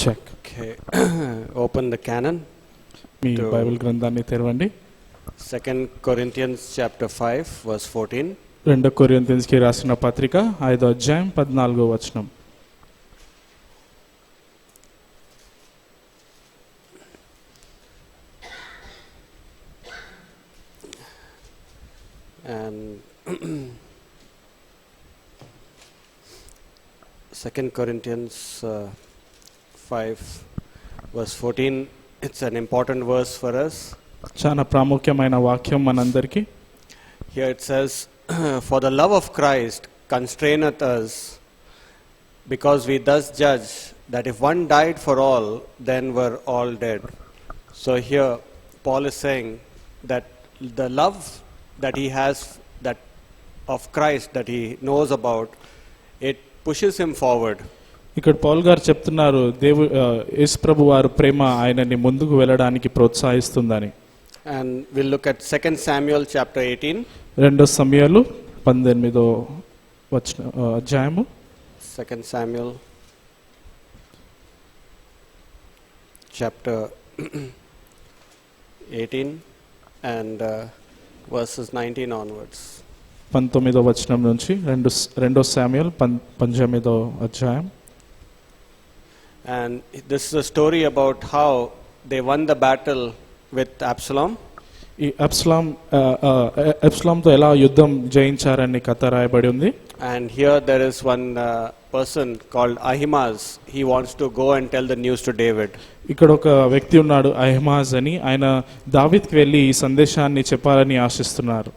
Check. Okay. Open the canon. Me To- Bible గ్రంథాన్ని తెరవండి. 2 Corinthians chapter 5 verse 14. 2 కొరింథీయులకి రాసిన పత్రిక 5వ అధ్యాయం 14వ వచనం. And 2 Corinthians 5 verse 14, it's an important verse for us. చాలా ప్రాముఖ్యమైన వాక్యం మనందరికీ. Here it says, for the love of Christ constraineth us, because we thus judge that if one died for all, then were all dead. So here Paul is saying that the love that he has, that of Christ, that he knows about, it pushes him forward. ఇక్కడ Paul గారు చెప్తున్నారు, యేసు ప్రభు వారు ప్రేమ ఆయనని ముందుకు వెళ్ళడానికి ప్రోత్సహిస్తుందని. And we'll look at 2 Samuel chapter 18. 2 సమూయేలు 18వ అధ్యాయము. 2 Samuel chapter 18 and verses 19 onwards. 19వ వచనం నుంచి 2 సమూయేలు 18వ అధ్యాయం. And this is a story about how they won the battle with Absalom. ఈ అబ్సలాంతో ఎలా యుద్ధం జయించారని కథ రాయబడి ఉంది. And here there is one person called Ahimaaz. He wants to go and tell the news to David. ఇక్కడ ఒక వ్యక్తి ఉన్నాడు, అహిమాజ్ అని. ఆయన దావీద్కి వెళ్ళి ఈ సందేశాన్ని చెప్పాలని ఆశిస్తున్నారు.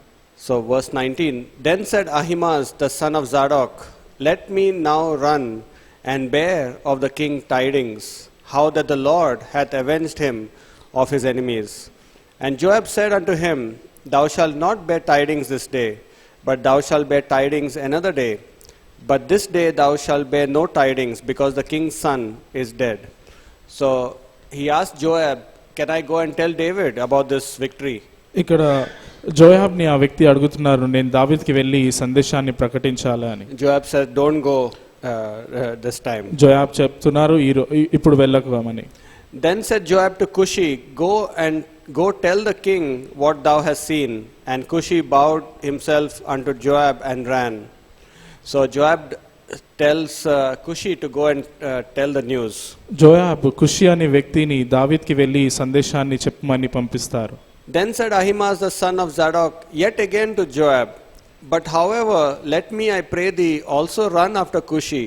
So verse 19, then said Ahimaaz the son of Zadok, let me now run and bear of the king tidings, how that the Lord hath avenged him of his enemies. And Joab said unto him, thou shalt not bear tidings this day, but thou shalt bear tidings another day. But this day thou shalt bear no tidings, because the king's son is dead. So he asked Joab, can I go and tell David about this victory? ఇక్కడ జోయాబ్ని ఆ వ్యక్తి అడుగుతున్నారు, నేను దావీద్కి వెళ్ళి ఈ సందేశాన్ని ప్రకటించాలి అని. Joab said, don't go this time. జోయాబ్ చెప్తున్నారు, ఇప్పుడు వెళ్ళకమని. Then said Joab to Cushi, go tell the king what thou hast seen. And Cushi bowed himself unto Joab and ran. So Joab tells Cushi to go and tell the news. జోయాబ్ Khushi అనే వ్యక్తిని దావీద్కి వెళ్ళి ఈ సందేశాన్ని చెప్పమని పంపిస్తారు. Then said Ahimaaz the son of Zadok yet again to Joab, but however, let me, I pray thee, also run after Cushi.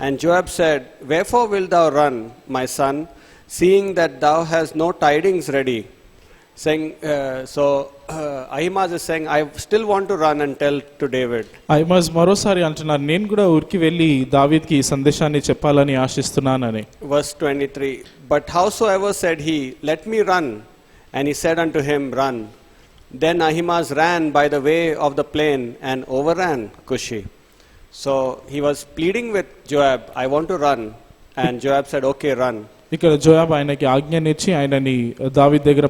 And Joab said, wherefore wilt thou run, my son, seeing that thou hast no tidings ready? Saying, Ahimaaz is saying, I still want to run and tell to David. అహిమాజ్ మరోసారి అంటున్నారు, నేను కూడా ఊరికి వెళ్ళి దావీద్కి ఈ సందేశాన్ని చెప్పాలని ఆశిస్తున్నానని. Verse 23, but howsoever said he, let me run. And he said unto him, run. Then Ahimaaz ran by the way of the plain and overran Cushi. So he was pleading with Joab, I want to run. And Joab said, okay, run. ఇక్కడ జోయాబ్ ఆయనకి ఆజ్ఞనిచ్చి ఆయనని దావీద్ దగ్గర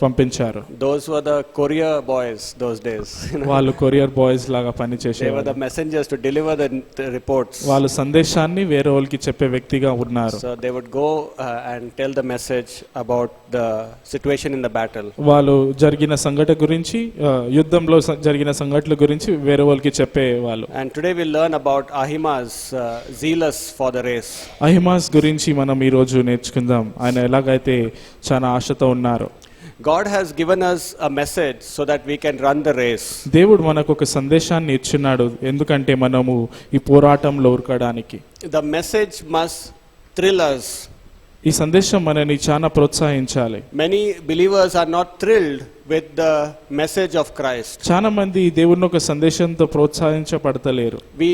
పంపించారు. Those were the courier boys those days. వాళ్ళు courier boys లాగా They were పనిచేసేవారు. the messengers to deliver the reports. వాళ్ళు సందేశాన్ని వేరే వాళ్ళకి చెప్పే వ్యక్తిగా ఉన్నారు. So they would go and tell the message about the situation in the battle. వాళ్ళు జరిగిన సంఘటన గురించి, యుద్ధంలో జరిగిన సంఘటనల గురించి వేరే వాళ్ళకి చెప్పేవాళ్ళు. And today we learn about Ahimaaz, zealous for the race. అహిమాజ్ గురించి మనం ఈ రోజు నేర్చుకుందాం. ఆయన ఎలాగైతే చాలా ఆశతో ఉన్నారు. God has given us a message so that we can run the race. దేవుడు మనకు ఒక సందేశాన్ని ఇచ్చినాడు, ఎందుకంటే మనము ఈ పోరాటంలో ఉరకడానికి. The message must thrill us. ఈ సందేశం మనని చాలా ప్రోత్సహించాలి. Many believers are not thrilled with the message of Christ. చాలా మంది దేవుని ఒక సందేశంతో ప్రోత్సహించబడతలేరు. We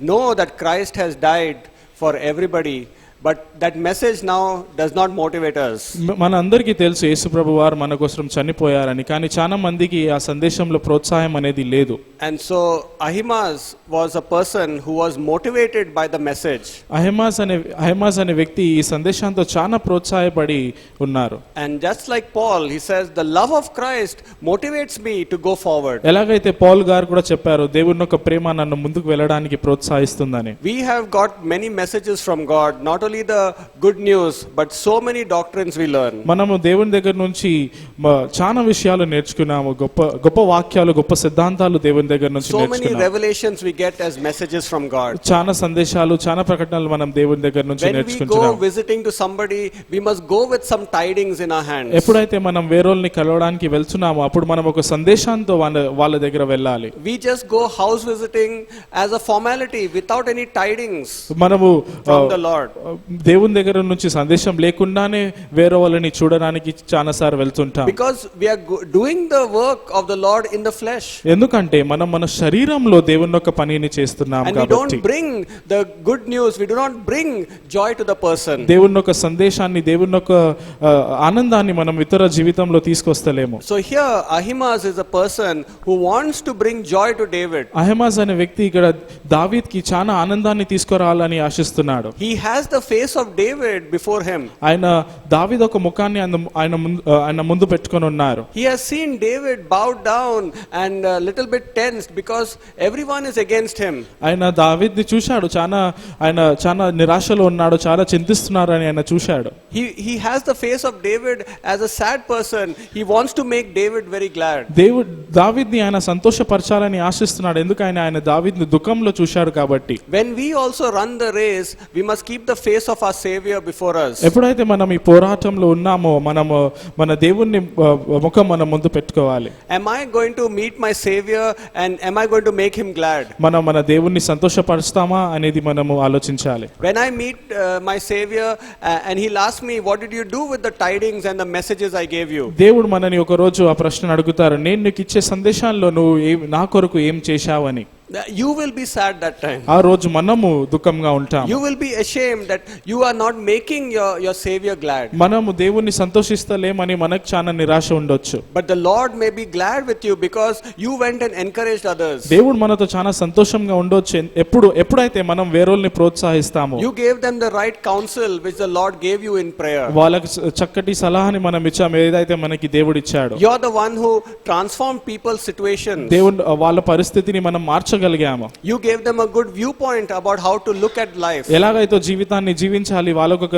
know that Christ has died for everybody, But that message now does not motivate us. మన అందరికీ తెలుసు యేసు ప్రభు వారు మన కోసం చనిపోయారని, కానీ చాలా మందికి ఆ సందేశంలో ప్రోత్సాహం అనేది లేదు. And so Ahimaaz was a person who was motivated by the message. అహిమాస్ అనే వ్యక్తి ఈ సందేశంతో చాలా ప్రోత్సాహపడి ఉన్నారు. And just like Paul, he says, the love of Christ motivates me to go forward. ఎలాగైతే పౌల్ గారు కూడా చెప్పారు, దేవుని యొక్క ప్రేమ నన్ను ముందుకు వెళ్ళడానికి ప్రోత్సహిస్తుందని. We have got many messages from God, not only the good news, but so many doctrines we learn. మనము దేవుని దగ్గర నుంచి చాలా విషయాలు నేర్చుకున్నాము, గొప్ప గొప్ప వాక్యాలు, గొప్ప సిద్ధాంతాలు దేవుని దగ్గర నుంచి So many నేర్చుకున్నాము. revelations we get as messages from God. చాలా సందేశాలు, చాలా ప్రకటనలు మనం దేవుని దగ్గర నుంచి When we go నేర్చుకుంటున్నాము. visiting to somebody, we must go with some tidings in our hands. ఎప్పుడైతే మనం వేరోల్ని కలవడానికి వెళ్తున్నామో అప్పుడు మనం ఒక సందేశంతో వాళ్ళ దగ్గర వెళ్ళాలి. We just go house visiting as a formality without any tidings మనము from the Lord. దేవుని దగ్గర నుంచి సందేశం లేకుండానే వేరే వాళ్ళని చూడడానికి చాలా సార్లు వెళ్తుంటాం. Because we are doing the work of the Lord in the flesh. ఎందుకంటే మనం మన శరీరంలో దేవుని యొక్క పనిని చేస్తున్నాం And we కాబట్టి. don't bring the good news, we do not bring joy to the person. దేవుని యొక్క సందేశాన్ని, దేవుని యొక్క ఆనందాన్ని మనం ఇతర జీవితంలో తీసుకొస్తలేము. So here Ahimaaz is a person who wants to bring joy to David. అహిమాస్ అనే వ్యక్తి ఇక్కడ దావీద్కి చాలా ఆనందాన్ని తీసుకురావాలని ఆశిస్తున్నాడు. He has the face of David before him. ఆయన దావీదు ఒక ముఖాన్ని ఆయన ముందు పెట్టుకొని ఉన్నారు. He has seen David bowed down and a little bit tensed because everyone is against him. ఆయన దావీద్ని చూశాడు, ఆయన చాలా నిరాశలో ఉన్నాడు, చాలా చింతిస్తున్నారు అని ఆయన చూశాడు. He has the face of David as a sad person. He wants to make David very glad. దావీద్ని ఆయన సంతోషపరచాలని ఆశిస్తున్నాడు, ఎందుకు ఆయన దావీద్ని దుఃఖంలో చూశాడు కాబట్టి. When we also run the race, we must keep the face of our Savior before us. ఎప్పుడైతే మనం ఈ పోరాటంలో ఉన్నామో మనము మన దేవుణ్ణి ముఖం మన ముందు పెట్టుకోవాలి. Am I going to meet my Savior and am I going to make him glad? మనం మన దేవుణ్ణి సంతోషపరుస్తామా అనేది మనము ఆలోచించాలి. When I meet my Savior and he'll ask me, what did you do with the tidings and the messages I gave you? దేవుడు మనని ఒక రోజు ఆ ప్రశ్న అడుగుతారు, నేను నీకు ఇచ్చే సందేశాల్లో నువ్వు నా కొరకు ఏం చేశావని. You will be sad that time. ఆ రోజు మనము దుఃఖంగా ఉంటాం. You will be ashamed that you are not making your Savior glad. మనము దేవుణ్ణి సంతోషిస్తలేమని మనకు చాలా నిరాశ ఉండొచ్చు. But the Lord may be glad with you because you went and encouraged others. దేవుడు మనతో చాలా సంతోషంగా ఉండొచ్చు ఎప్పుడైతే మనం వేరోల్ని ప్రోత్సహిస్తామో. You gave them the right counsel which the Lord gave you in prayer. వాళ్ళకి చక్కటి సలహాని మనం ఇచ్చాము, ఏదైతే మనకి దేవుడు ఇచ్చాడు. You are the one who transformed people's situations. దేవుడు వాళ్ళ పరిస్థితిని మనం మార్చగలిగాము. You gave them a good viewpoint about how to look at life. ఎలాగైతే జీవితాన్ని జీవించాలి వాళ్ళకు ఒక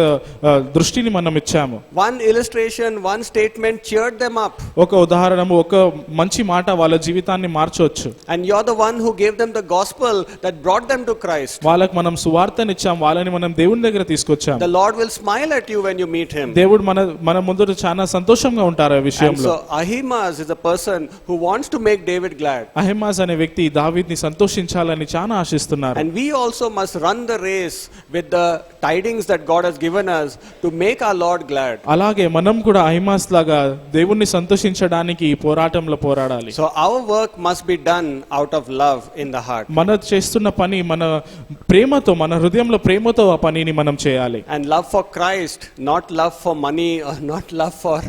దృష్టిని మనం ఇచ్చాము. One illustration, one statement cheered them up. ఒక ఉదాహరణము, ఒక మంచి మాట వాళ్ళ జీవితాన్ని మార్చొచ్చు. And you're the one who gave them the gospel that brought them to Christ. వాళ్ళకి మనం సువార్తని ఇచ్చాం, వాళ్ళని మనం దేవుని దగ్గర తీసుకొచ్చాం. The Lord will smile at you when you meet him. దేవుడు మన ముందు చాలా సంతోషంగా ఉంటారు ఆ విషయంలో. And so Ahimaaz is a person who wants to make David glad. అహిమాస్ అనే వ్యక్తి దావీద్ని సంతోషించాలని చాలా ఆశిస్తున్నారు. And we also must run the race with the tidings that God has given us to make our Lord glad. అలాగే మనం కూడా అహిమాస్ లాగా దేవుణ్ణి సంతోషించడానికి ఈ పోరాటంలో పోరాడాలి. So our work must be done out of love in the heart. మన చేస్తున్న పని మన ప్రేమతో, మన హృదయంలో ప్రేమతో ఆ పనిని మనం చేయాలి. And love for Christ, not love for money or not love for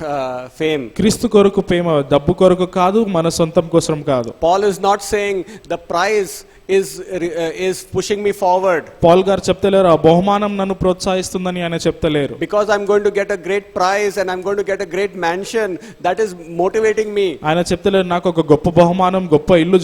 fame. క్రీస్తు కొరకు ప్రేమ డబ్బు కొరకు కాదు, మన సొంతం కోసం కాదు. Paul is not saying the prize is pushing me forward. Paul గారు చెప్తలేరు ఆ బహుమానం నన్ను ప్రోత్సహిస్తుందని ఆయన చెప్తలేరు. Because I'm going to get a great prize and I'm going to get a great mansion, that is motivating me. ఆయన చెప్తలేరు నాకు ఒక గొప్ప బహుమానం, గొప్ప ఇల్లు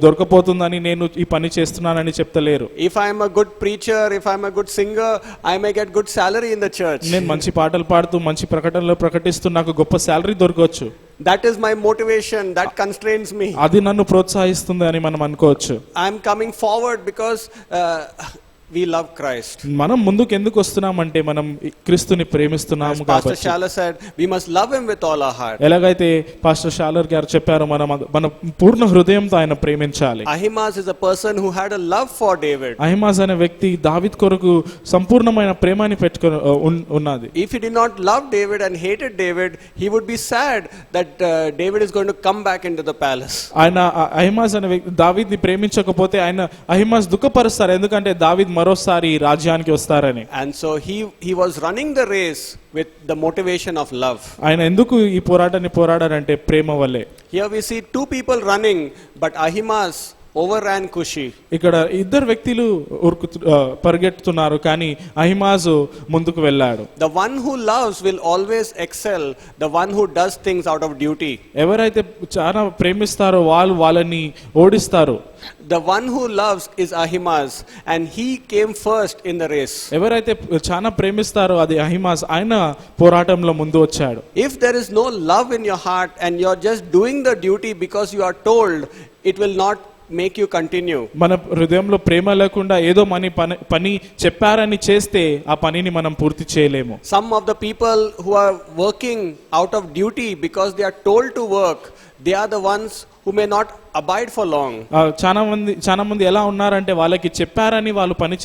దొరకపోతుందని నేను ఈ పని చేస్తున్నానని చెప్తలేరు. If I'm a good preacher, if I'm a good singer, I may get good salary in the church. నేను మంచి పాటలు పాడుతూ మంచి ప్రకటనలు ప్రకటిస్తూ నాకు గొప్ప salary దొరకవచ్చు. That is my motivation, that constrains me. అది నన్ను ప్రోత్సహిస్తుంది అని మనం అనుకోవచ్చు. I'm coming forward because we love Christ. మనం ముందుకు ఎందుకు వస్తున్నామంటే మనం క్రీస్తుని ప్రేమిస్తున్నాము కాబట్టి. Pastor Schaller said we must love him with all our heart. ఎలాగైతే పాస్టర్ షాలర్ గారు చెప్పారు, మన పూర్ణ హృదయంతో ఆయన ప్రేమించాలి. Ahimaaz is a person who had a love for David. అహిమాస్ అనే వ్యక్తి దావీద్ కొరకు సంపూర్ణమైన ప్రేమని పెట్టుకొని ఉన్నది. If he did not love David and hated David, he would be sad that David is going to come back into the palace. ఆయన అహిమాస్ అనే వ్యక్తి దావీద్ని ప్రేమించకపోతే ఆయన అహిమాస్ దుఃఖపరుస్తారు, ఎందుకంటే దావీద్ మరోసారి ఈ రాజ్యానికి వస్తారని. And so he was running the race with the motivation of love. ఆయన ఎందుకు ఈ పోరాటాన్ని పోరాడారంటే ప్రేమ వల్లే. Here we see two people running, but Ahimaaz overran Cushi. ఇక్కడ ఇద్దరు వ్యక్తులు పరిగెత్తుతున్నారు, కానీ అహిమాజు ముందుకు వెళ్ళాడు. The one who loves will always excel the one who does things out of duty. ఎవరైతే చాలా ప్రేమిస్తారో వాళ్ళు వాళ్ళని ఓడిస్తారు. The one who loves is Ahimaaz, and he came first in the race. ఎవరైతే చాలా ప్రేమిస్తారో అది అహిమాజ్, ఆయన పోరాటంలో ముందు వచ్చాడు. If there is no love in your heart and you're just doing the duty because you are told, it will not make you continue. మన హృదయంలో ప్రేమ లేకుండా ఏదో పని చెప్పారని చేస్తే ఆ పనిని మనం పూర్తి చేయలేము. Some of the people who are working out of duty because they are told to work, they are the ones who may not abide for long. చాలా మంది ఎలా ఉన్నారంటే వాళ్ళకి చెప్పారని వాళ్ళు పని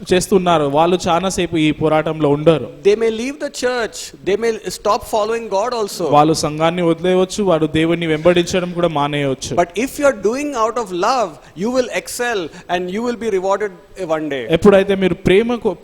చేస్తున్నారు, వాళ్ళు చాలా సేపు ఈ పోరాటంలో ఉండరు. They may leave the church, they may stop following God also. వాళ్ళు సంఘాన్ని వదిలేయవచ్చు, వాడు దేవుణ్ణి వెంబడించడం కూడా మానేయవచ్చు. But if you are doing out of love, you will excel and you will be rewarded one day. ఎప్పుడైతే మీరు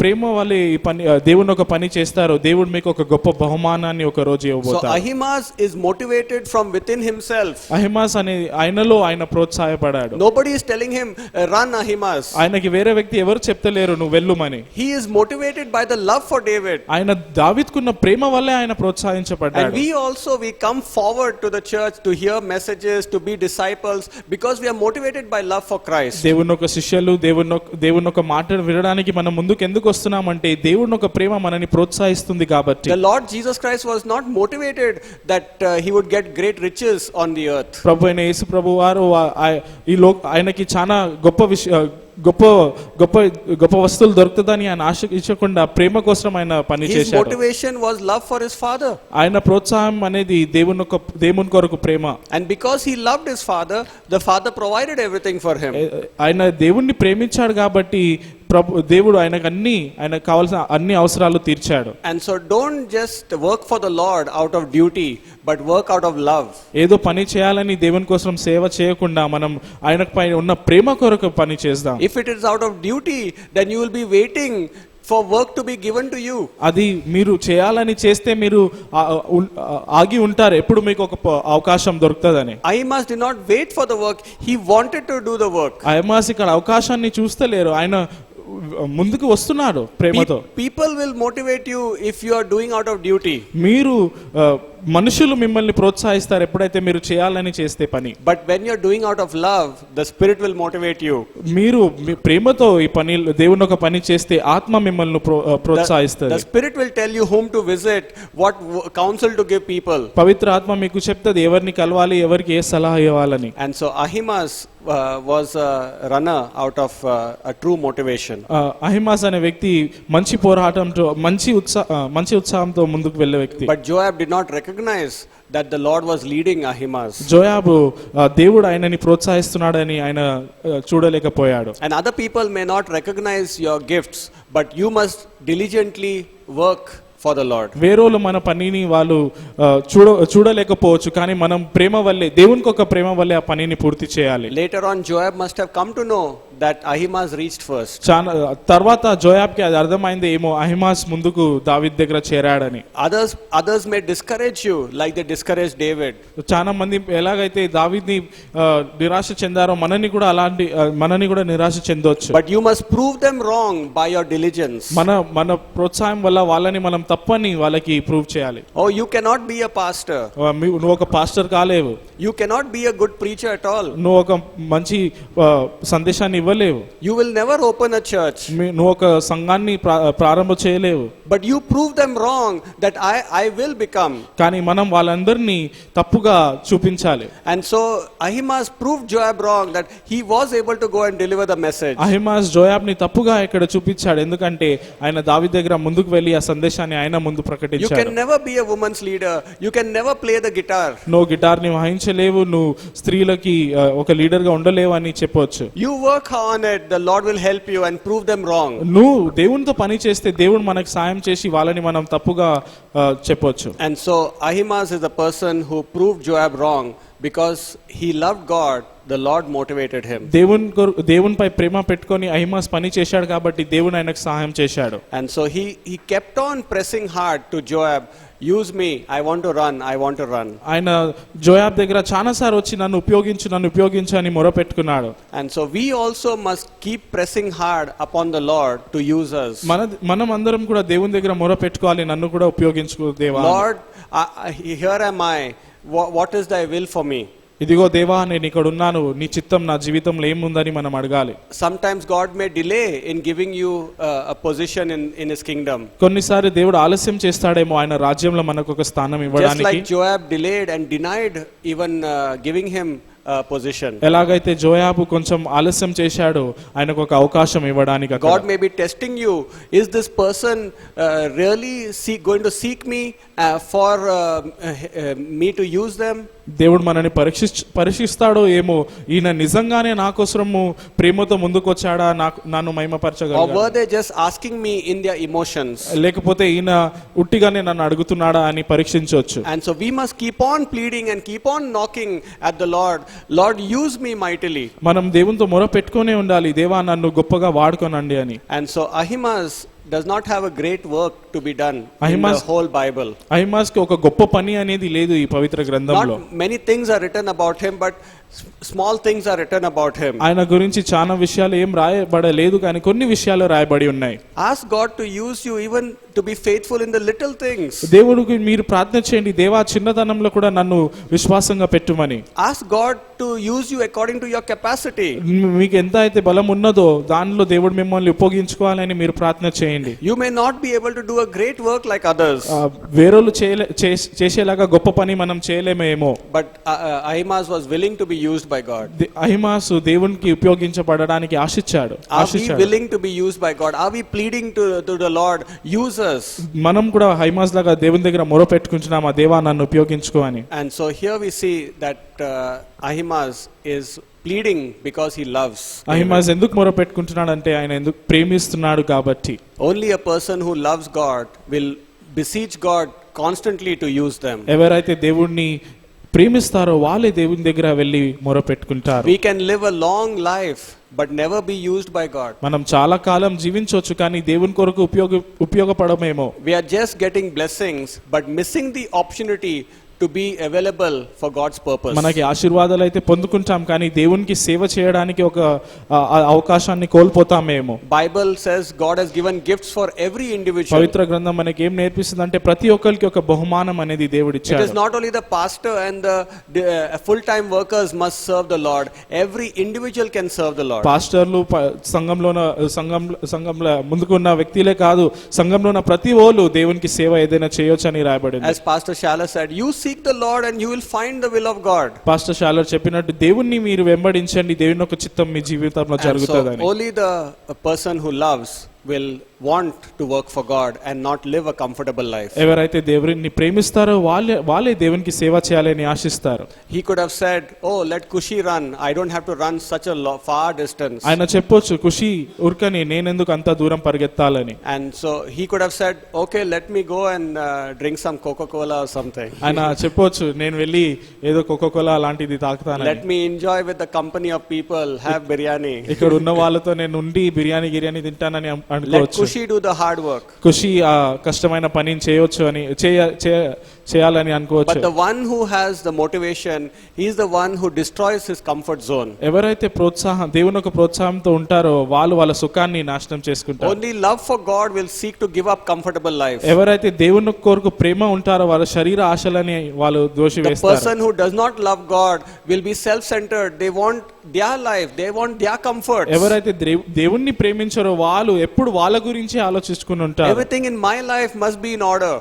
ప్రేమ వల్ల ఈ పని దేవుని ఒక పని చేస్తారో దేవుడు మీకు ఒక గొప్ప బహుమానాన్ని ఒక రోజు ఇవ్వబోతాడు. So Ahimaaz is motivated from within himself. అహిమాజ్ అనే ఆయనలో ఆయన ప్రోత్సాహపడాడు. Nobody is telling him run Ahimaaz. ఆయనకి వేరే వ్యక్తి ఎవరు చెప్తలేరు నువ్వు వెళ్ళుమని. He is motivated by the love for David. ఆయన దావీదుకున్న ప్రేమ వల్లే ఆయన ప్రోత్సహించబడ్డాడు. And we come forward to the church to hear messages, to be disciples, because we are motivated by love for Christ. దేవుని ఒక శిష్యులు, దేవుని ఒక మాట వినడానికి మనం ముందుకు ఎందుకు వస్తున్నామంటే దేవుని ఒక ప్రేమ మనని ప్రోత్సహిస్తుంది కాబట్టి. The Lord Jesus Christ was not motivated that he would get great riches on the earth. ప్రభు అయిన యేసు ప్రభు వారు ఆయనకి చాలా గొప్ప వస్తువులు దొరుకుతుందని ఆయన ఆశించకుండా ప్రేమ కోసం ఆయన పని చేశాడు. His motivation was love for his father. ఆయన ప్రోత్సాహం అనేది దేవుని కొరకు ప్రేమ. And because he loved his father, the father provided everything for him. ఆయన దేవుణ్ణి ప్రేమించాడు కాబట్టి దేవుడు ఆయనకు కావాల్సిన అన్ని అవసరాలు తీర్చాడు. And so don't just work for the Lord out of duty, but work out of love. ఏదో పని చేయాలని దేవుని కోసం సేవ చేయకుండా మనం ఆయనకు పైన ఉన్న ప్రేమ కొరకు పని చేద్దాం. If it is out of duty, then you will be waiting for work to be given to you. అది మీరు చేయాలని చేస్తే మీరు ఆగి ఉంటారు ఎప్పుడు మీకు ఒక అవకాశం దొరుకుతదని. Ahimaaz did not wait for the work, he wanted to do the work. అహిమాజ్ ఇక్కడ అవకాశాన్ని చూస్తలేరు, ఆయన ముందుకు వస్తున్నాడు ప్రేమతో. People will motivate you if you are doing out of duty. మీరు మనుషులు మిమ్మల్ని ప్రోత్సహిస్తారు ఎప్పుడైతే మీరు చేయాలని చేస్తే పని. But when you are doing out of love, the spirit will motivate you. మీరు ప్రేమతో ఈ పని దేవుని ఒక పని చేస్తే ఆత్మ మిమ్మల్ని ప్రోత్సహిస్తుంది. The spirit will tell you whom to visit, what counsel to give people. పవిత్ర ఆత్మ మీకు చెప్తది ఎవరిని కలవాలి, ఎవరికి ఏ సలహా ఇవ్వాలని. And so Ahimaaz was a runner out of a true motivation. అహిమాజ్ అనే వ్యక్తి మంచి పోరాటంతో మంచి ఉత్సాహంతో ముందుకు వెళ్ళే వ్యక్తి. But Joab did not recognize that the Lord was leading Ahimaaz. జోయాబు దేవుడు ఆయనని ప్రోత్సహిస్తున్నాడని ఆయన చూడలేకపోయాడు. And other people may not recognize your gifts, but you must diligently work for the Lord. వేరోలు మన పనిని వాళ్ళు చూడలేకపోవచ్చు, కానీ మనం ప్రేమ వల్లే దేవునికి ఒక ప్రేమ వల్లే ఆ పనిని పూర్తి చేయాలి. Later on Joab must have come to know that Ahimaaz reached first. తర్వాత జోయాబ్కి అది అర్థమైంది ఏమో అహిమాజ్ ముందుకు దావీదు దగ్గర చేరాడని. Others may discourage you like they discouraged David. చాలా మంది ఎలాగైతే దావీదుని నిరాశ చెందారో మనని కూడా నిరాశ చెందొచ్చు. But you must prove them wrong by your diligence. మన ప్రోత్సాహం వల్ల వాళ్ళని మనం తప్పని వాళ్ళకి ప్రూవ్ చేయాలి. Oh, you cannot be a pastor. నువ్వు ఒక pastor కాలేవు. You cannot be a good preacher at all. నువ్వు ఒక మంచి సందేశాన్ని ఇవ్వలేవు. You will never open a church. నువ్వు ఒక సంఘాన్ని ప్రారంభం చేయలేవు. But you prove them wrong that I will become. కానీ మనం వాళ్ళందరినీ తప్పుగా చూపించాలి. And so Ahimaaz proved Joab wrong that he was able to go and deliver the message. అహిమాజ్ జోయాబ్ని తప్పుగా ఇక్కడ చూపించాడు, ఎందుకంటే ఆయన దావీదు దగ్గర ముందుకు వెళ్ళి ఆ సందేశాన్ని ఆయన ముందు ప్రకటించాడు. You can never be a woman's leader. You can never play the guitar. నువ్వు గిటార్ని వాయించలేవు, నువ్వు స్త్రీలకి ఒక లీడర్ గా ఉండలేవు అని చెప్పొచ్చు. You work on it, the Lord will help you and prove them wrong. నువ్వు దేవునితో పని చేస్తే దేవుడు మనకు సాయం చేసి వాళ్ళని మనం తప్పుగా చెప్పొచ్చు. And so Ahimaaz is the person who proved Joab wrong because he loved God the Lord motivated him. దేవునిపై ప్రేమ పెట్టుకొని అహిమాస్ పని చేశాడు కాబట్టి దేవుడు ఆయనకు సహాయం చేశాడు. And so he kept on pressing hard to Joab, use me, I want to run, I want to run. ఆయన జోయాబ్ దగ్గర చాలాసార్లు వచ్చి నన్ను ఉపయోగించు అని మొరపెట్టుకున్నాడు. And so we also must keep pressing hard upon the Lord to use us. మనం అందరం కూడా దేవుని దగ్గర మొరపెట్టుకోవాలి, నన్ను కూడా ఉపయోగించుకో దేవా. Lord, here am I, what is thy will for me? ఇదిగో దేవా, నేను ఇక్కడ ఉన్నాను, నీ చిత్తం నా జీవితంలో ఏముందని మనం అడగాలి. Sometimes God may delay in giving you a position in his kingdom. కొన్నిసార్లు దేవుడు ఆలస్యం చేస్తాడేమో ఆయన రాజ్యంలో మనకు ఒక స్థానం ఇవ్వడానికి. Just like Joab delayed and denied even giving him position. ఎలాగైతే జోయాబు కొంచెం ఆలస్యం చేశాడు ఆయనకు ఒక అవకాశం ఇవ్వడానికి. God may be testing you. Is this person really going to seek me for me to use them? దేవుడు మనని పరీక్షిస్తాడో ఏమో, ఈయన నిజంగానే నా కోసము ప్రేమతో ముందుకొచ్చాడా, నన్ను మహిమపరచగలడా, or were they just asking me in their emotions? లేకపోతే ఈయన ఉట్టిగానే నన్ను అడుగుతున్నాడా అని పరీక్షించవచ్చు. And so we must keep on pleading and keep on knocking at the Lord. Lord, use me mightily. మనం దేవునితో మొర పెట్టుకునే ఉండాలి, దేవా నన్ను గొప్పగా వాడుకోనండి అని. And so Ahimaaz does not have a great work to be done in the whole Bible. అహిమాస్ కి ఒక గొప్ప పని అనేది లేదు ఈ పవిత్ర గ్రంథంలో. Not many things are written about him, but small things are written about him. ఆయన గురించి చాలా విషయాలు ఏం రాయబడలేదు, కానీ కొన్ని విషయాలు రాయబడి ఉన్నాయి. Ask God to use you even to be faithful in the little things. దేవుడికి మీరు ప్రార్థన చేయండి, దేవా చిన్నతనంలో కూడా నన్ను విశ్వాసంగా పెట్టుమని. Ask God to use you according to your capacity. మీకు ఎంత అయితే బలం ఉన్నదో దానిలో దేవుడు మిమ్మల్ని ఉపయోగించుకోవాలని మీరు ప్రార్థన చేయండి. You may not be able to do a great work like others. వేరోళ్ళు చేసేలాగా గొప్ప పని మనం చేయలేమేమో. But Ahimaaz was willing to be used by God. అహిమాసు దేవునికి ఉపయోగించబడడానికి ఆశించాడు. Are we willing to be used by God? Are we pleading to the Lord, use us? మనం కూడా అహిమాస్ లాగా దేవుని దగ్గర మొర పెట్టుకుంటున్నామా, దేవా నన్ను ఉపయోగించుకో అని. And so here we see that Ahimaaz is pleading because he loves. అహిమాస్ ఎందుకు మొర పెట్టుకుంటున్నాడంటే ఆయన ఎందుకు ప్రేమిస్తున్నాడు కాబట్టి. Only a person who loves God will beseech God constantly to use them. ఎవరైతే దేవుణ్ణి ప్రేమిస్తారో వాళ్ళే దేవుని దగ్గర వెళ్ళి మొర పెట్టుకుంటారు. We can live a long life but never be used by God. మనం చాలా కాలం జీవించవచ్చు కానీ దేవుని కొరకు ఉపయోగపడమేమో. We are just getting blessings but missing the opportunity to be available for God's purpose. మనకి ఆశీర్వాదాలు అయితే పొందుకుంటాం కానీ దేవునికి సేవ చేయడానికి ఒక అవకాశాన్ని కోల్పోతామేమో. Bible says God has given gifts for every individual. పవిత్ర గ్రంథం మనకి ఏం నేర్పిస్తుందంటే ప్రతి ఒక్కరికి ఒక బహుమానం అనేది దేవుడు ఇచ్చాడు. It is not only the pastor and the full-time workers must serve the Lord. Every individual can serve the Lord. పాస్టర్లు సంఘంలో ముందుకున్న వ్యక్తులే కాదు, సంఘంలో ఉన్న ప్రతి వాళ్ళు దేవునికి సేవ ఏదైనా చేయొచ్చు అని రాయబడింది. As Pastor Shala said, you seek the Lord and you will find the will of God. Pastor Shaler చెప్పినట్టు దేవుణ్ణి మీరు వెంబడించండి, దేవుని యొక్క చిత్తం మీ జీవితంలో జరుగుతుందని. Only the person who loves will want to work for God and not live a comfortable life. ఎవరైతే దేవుని ప్రేమిస్తారో వాళ్ళే దేవునికి సేవ చేయాలని ఆశిస్తారు. He could have said, oh, let Kushi run, I don't have to run such a far distance. ఆయన చెప్పొచ్చు, ఖుషి ఉర్కని నేనెందుకు అంత దూరం పరిగెత్తాలని. And so he could have said, okay, let me go and drink some Coca-Cola or something. ఆయన చెప్పొచ్చు, నేను వెళ్ళి ఏదో కోకోకోలా అలాంటిది తాగుతాను. Let me enjoy with the company of people, have biryani. ఇక్కడ ఉన్న వాళ్ళతో నేను ఉండి బిర్యానీ తింటానని Let అనుకోవచ్చు. Kushi do the hard work. ఖుషి ఆ కష్టమైన పనిని చేయొచ్చు అని చేయాలని అనుకోవచ్చు. But the one who has the motivation, he is the one who destroys his comfort zone. ఎవరైతే దేవుని యొక్క ప్రోత్సాహంతో ఉంటారో వాళ్ళ సుఖాన్ని నాశనం చేసుకుంటారు. Only love for God will seek to give up comfortable life. ఎవరైతే దేవుని కొరకు ప్రేమ ఉంటారో వాళ్ళ శరీర ఆశలని వాళ్ళు దోషివేస్తారు. The person who does not love God will be self-centered. They want their life, they want their comfort. ఎవరైతే దేవుణ్ణి ప్రేమించారో వాళ్ళు ఎప్పుడు వాళ్ళ గురించి ఆలోచిస్తుకుని ఉంటారు. Everything in my life must be in order.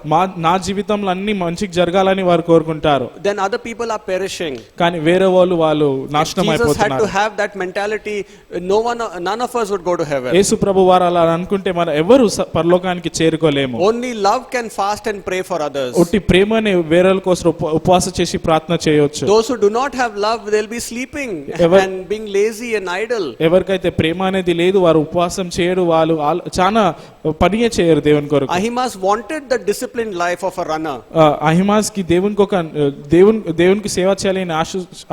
నా జీవితంలో అన్ని మంచిగా జరగాలని వారు కోరుకుంటారు. Then other people are perishing. కానీ వేరే వాళ్ళు నాశనం అయిపోతున్నారు. Jesus had to have that mentality. None of us would go to heaven. యేసు ప్రభు వారు అలా అనుకుంటే మనం ఎవరు పరలోకానికి చేరుకోలేము. Only love can fast and pray for others. ఒట్టి ప్రేమనే వేరేల కోసం ఉపవాస చేసి ప్రార్థన చేయొచ్చు. Those who do not have love, they'll be sleeping and being lazy and idle. ఎవరికైతే ప్రేమ అనేది లేదు వారు ఉపవాసం చేయరు, వాళ్ళు వాళ్ళు చాలా పనియే చేయరు దేవుని కొరకు. Ahimaaz wanted the disciplined life of a runner. అహిమాస్ కి దేవునికి ఒక దేవునికి సేవ చేయాలని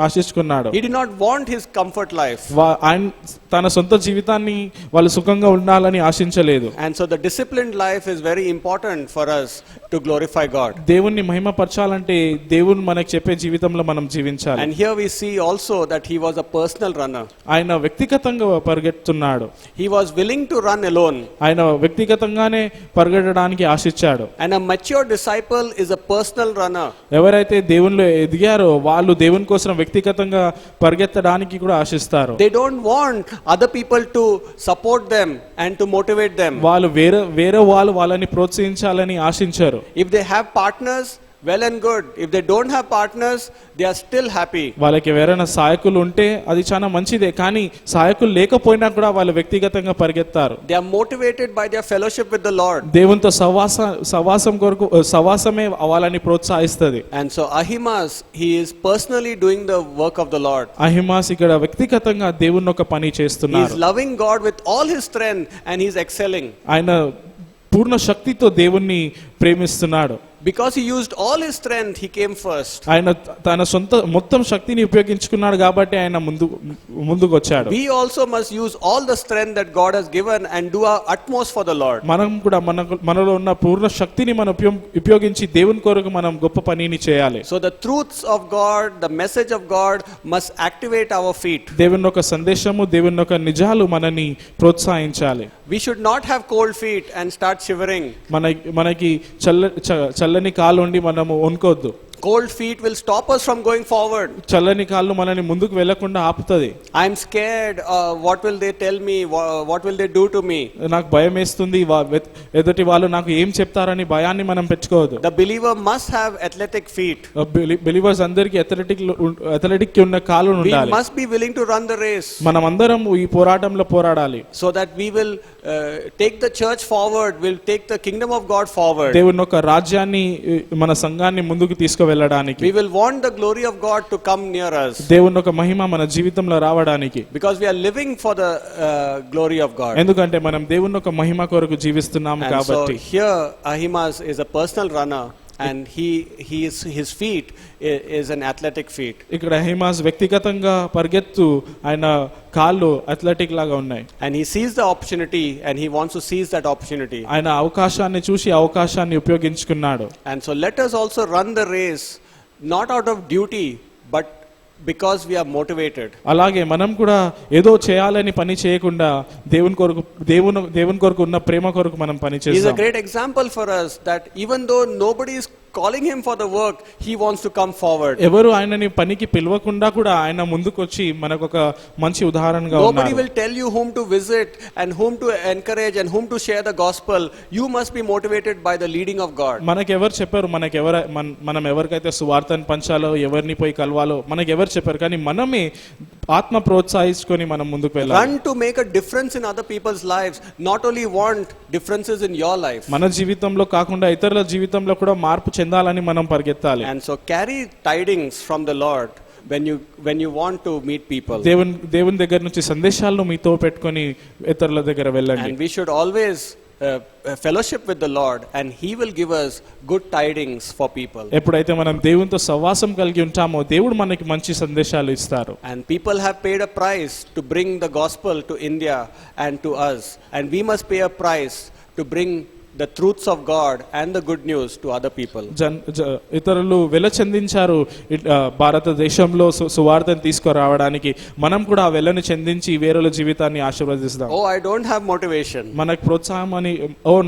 ఆశించుకున్నాడు. He did not want his comfort life. ఆయన తన సొంత జీవితాన్ని వాళ్ళు సుఖంగా ఉండాలని ఆశించలేదు. And so the disciplined life is very important for us to glorify God. దేవుణ్ణి మహిమపరచాలంటే దేవుని మనకు చెప్పే జీవితంలో మనం జీవించాలి. And here we see also that he was a personal runner. ఆయన వ్యక్తిగతంగా పరిగెత్తున్నాడు. He was willing to run alone. ఆయన వ్యక్తిగతంగానే పరిగెత్తడానికి ఆశించాడు. And a mature disciple is a personal runner. ఎవరైతే దేవునిలో ఎదిగారో వాళ్ళు దేవుని కోసం వ్యక్తిగతంగా పరిగెత్తడానికి కూడా ఆశిస్తారు. They don't want other people to support them and to motivate them. వాళ్ళు వేరే వాళ్ళని ప్రోత్సహించాలని ఆశించారు. If they have partners, well and good. If they don't have partners, they are still happy. వాళ్ళకి ఎవరైనా సహాయకులు ఉంటే అది చాలా మంచిదే, కానీ సహాయకులు లేకపోయినా కూడా వాళ్ళు వ్యక్తిగతంగా పరిగెత్తారు. They are motivated by their fellowship with the Lord. దేవునితో సవాసం కొరకు సవాసమే వాళ్ళని ప్రోత్సహిస్తుంది. And so Ahimaaz, he is personally doing the work of the Lord. అహిమాస్ ఇక్కడ వ్యక్తిగతంగా దేవుని ఒక పని He చేస్తున్నారు. is loving God with all his strength and he is excelling. ఆయన పూర్ణ శక్తితో దేవుణ్ణి ప్రేమిస్తున్నాడు. Because he used all his strength, he came first. ఆయన తన సొంత మొత్తం శక్తిని ఉపయోగించుకున్నాడు కాబట్టి ఆయన ముందుకు వచ్చాడు. We also must use all the strength that God has given and do our utmost for the Lord. మనం కూడా మనలో ఉన్న పూర్ణ శక్తిని మనం ఉపయోగించి దేవుని కొరకు మనం గొప్ప పనిని చేయాలి. So the truths of God, the message of God must activate our feet. దేవుని యొక్క సందేశము, దేవుని యొక్క నిజాలు మనని ప్రోత్సహించాలి. We should not have cold feet and start shivering. మనకి చల్లని కాలు ఉండి మనము వణుకోవద్దు. Cold feet will stop us from going forward. చల్లని కాళ్ళు మనల్ని ముందుకు వెళ్లకుండా ఆపుతది. I am scared. What will they tell me? What will they do to me? నాకు భయం వేస్తుంది, ఎదుటి వాళ్ళు నాకు ఏం చెప్తారని భయాన్ని మనం పెట్టుకోవద్దు. The believer must have athletic feet. Believers అందరికి అథ్లెటిక్ కి ఉన్న కాళ్ళు ఉండాలి. We must be willing to run the race. మనం అందరం ఈ పోరాటంలో పోరాడాలి. So that we will take the church forward, will take the kingdom of God forward. దేవుని యొక్క రాజ్యాన్ని మన సంఘాన్ని ముందుకు తీసుకువెళ్ళడానికి. We will want the glory of God to come near us. దేవుని యొక్క మహిమ మన జీవితంలో రావడానికి. Because we are living for the glory of God. ఎందుకంటే మనం దేవుని యొక్క మహిమ కొరకు జీవిస్తున్నాము కాబట్టి. So here Ahimaaz is a personal runner and his feet is an athletic feet. ఇక్కడ అహిమాస్ వ్యక్తిగతంగా పరిగెత్తు, ఆయన కాళ్ళు అథ్లెటిక్ లాగా ఉన్నాయి. And he sees the opportunity and he wants to seize that opportunity. ఆయన అవకాశాన్ని చూసి అవకాశాన్ని ఉపయోగించుకున్నాడు. And so let us also run the race not out of duty but because we are motivated. అలాగే మనం కూడా ఏదో చేయాలని పని చేయకుండా దేవుని కొరకు ఉన్న ప్రేమ కొరకు మనం పని చేస్తాం. He is a great example for us that even though nobody is calling him for the work, he wants to come forward. ఎవరు ఆయనని పనికి పిలవకుండా కూడా ఆయన ముందుకు వచ్చి మనకు ఒక మంచి ఉదాహరణగా ఉన్నారు. Nobody will tell you whom to visit and whom to encourage and whom to share the gospel. You must be motivated by the leading of God. మనకెవరు చెప్పారు, మనం ఎవరికైతే సువార్తను పంచాలో, ఎవరిని పోయి కలవాలో మనకెవరు చెప్పారు, కానీ మనమే ఆత్మ ప్రోత్సహించుకొని మనం ముందుకు వెళ్ళాలి. Run to make a difference in other people's lives, not only want differences in your life. మన జీవితంలో కాకుండా ఇతరుల జీవితంలో కూడా మార్పు చెందాలని మనం పరిగెత్తాలి. And so carry tidings from the Lord when you want to meet people. దేవుని దగ్గర నుంచి సందేశాలను మీతో పెట్టుకొని ఇతరుల దగ్గర వెళ్ళండి. And we should always fellowship with the Lord and he will give us good tidings for people. ఎప్పుడైతే మనం దేవునితో సహవాసం కలిగి ఉంటామో దేవుడు మనకి మంచి సందేశాలు ఇస్తారు. And people have paid a price to bring the gospel to India and to us, and we must pay a price to bring the truths of God and the good news to other people. ఇతరులు వెల చెందించారు భారతదేశంలో సువార్తను తీసుకురావడానికి. మనం కూడా ఆ వెలను చెందించి వేరేల జీవితాన్ని ఆశీర్వదిస్తాం. Oh, I don't have motivation. మనకు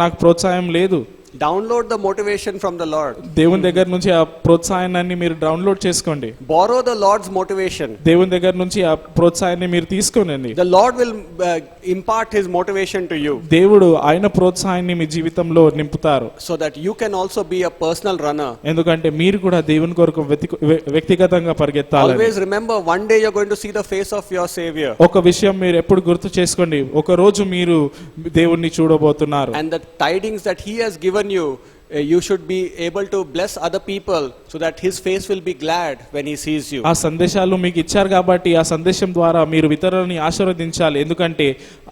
నాకు ప్రోత్సాహం లేదు. Download the motivation from the Lord. దేవుని దగ్గర నుంచి ఆ ప్రోత్సాహాన్ని మీరు డౌన్లోడ్ చేసుకోండి. Borrow the Lord's motivation. దేవుని దగ్గర నుంచి ఆ ప్రోత్సాహాన్ని మీరు తీసుకోనండి. The Lord will impart his motivation to you. దేవుడు ఆయన ప్రోత్సాహాన్ని మీ జీవితంలో నింపుతారు. So that you can also be a personal runner. ఎందుకంటే మీరు కూడా దేవుని కొరకు వ్యక్తిగతంగా పరిగెత్తాలి. Always remember, one day you're going to see the face of your Savior. ఒక విషయం మీరు ఎప్పుడు గుర్తు చేసుకోండి, ఒక రోజు మీరు దేవుణ్ణి చూడబోతున్నారు. And the tidings that he has given you you should be able to bless other people so that his face will be glad when he sees you. ఆ సందేశాలు మీకు ఇచ్చారు కాబట్టి ఆ సందేశం ద్వారా మీరు ఇతరులని ఆశీర్వదించాలి, ఎందుకంటే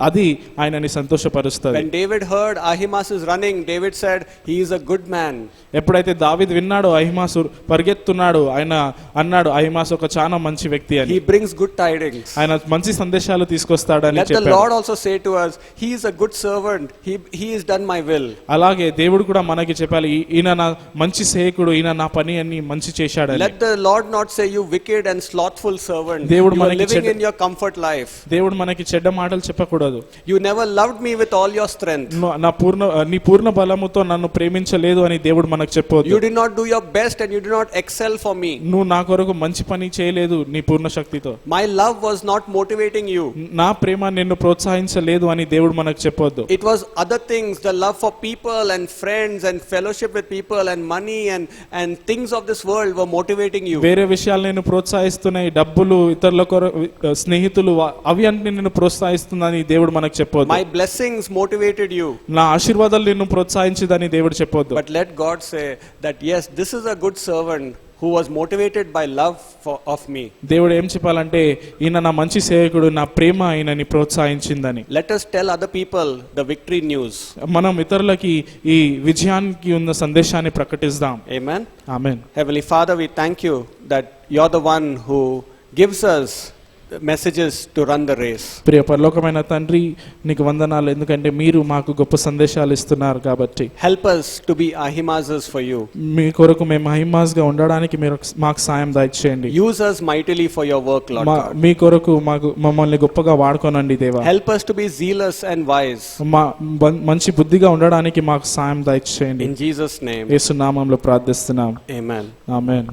అది ఆయనని సంతోషపరుస్తుంది. When David heard Ahimaaz is running, David said, he is a good man. ఎప్పుడైతే దావీదు విన్నాడో అహిమాసు పరిగెత్తున్నాడు, ఆయన అన్నాడు అహిమాసు ఒక చాలా మంచి వ్యక్తి అని. He brings good tidings. ఆయన మంచి సందేశాలు తీసుకొస్తాడని Let the చెప్పాడు. Lord also say to us, he is a good servant, he has done my will. అలాగే దేవుడు కూడా మనకి చెప్పాలి, ఈయన నా మంచి సేవకుడు, ఈయన నా పని అన్ని మంచి చేశాడని. Let the Lord not say, you wicked and slothful servant, దేవుడు you are మనకి living in your comfort life. దేవుడు మనకి చెడ్డ మాటలు చెప్పకూడదు. You never loved me with all your strength. నీ పూర్ణ బలముతో నన్ను ప్రేమించలేదు అని దేవుడు మనకు చెప్పొద్దు. You did not do your best and you did not excel for me. నువ్వు నా కొరకు మంచి పని చేయలేదు నీ పూర్ణ శక్తితో. My love was not motivating you. నా ప్రేమ నిన్ను ప్రోత్సహించలేదు అని దేవుడు మనకు చెప్పొద్దు. It was other things, the love for people and friends and fellowship with people and money and things of this world were motivating you. వేరే విషయాలు నేను ప్రోత్సహిస్తున్నాయి, డబ్బులు, ఇతరుల కొరకు స్నేహితులు, అవి అన్ని నిన్ను ప్రోత్సహిస్తుందని దేవుడు మనకు చెప్పొద్దు. My blessings motivated you. నా ఆశీర్వాదాలు నిన్ను ప్రోత్సహించదని దేవుడు చెప్పొద్దు. But let God say that yes, this is a good servant who was motivated by love of me. దేవుడు ఏం చెప్పాలంటే ఈయన నా మంచి సేవకుడు, నా ప్రేమ ఆయనని ప్రోత్సహించిందని. Let us tell other people the victory news. మనం ఇతరులకి ఈ విజయానికి ఉన్న సందేశాన్ని ప్రకటిద్దాం. Amen. Amen. Heavenly Father, we thank you that you're the one who gives us messages to run the race. ప్రియ పరలోకమైన తండ్రి, నీకు వందనాలు, ఎందుకంటే మీరు మాకు గొప్ప సందేశాలు ఇస్తున్నారు కాబట్టి. Help us to be Ahimaazes for you. మీ కొరకు మేము అహిమాస్గా ఉండడానికి మీరు మాకు సాయం దయచేయండి. Use us mightily for your work, Lord God. మీ కొరకు మమ్మల్ని గొప్పగా వాడుకోనండి దేవా. Help us to be zealous and wise. మంచి బుద్ధిగా ఉండడానికి మాకు సాయం దయచేయండి. In Jesus' name. యేసు నామములో ప్రార్థిస్తున్నాం. Amen. ఆమేన్.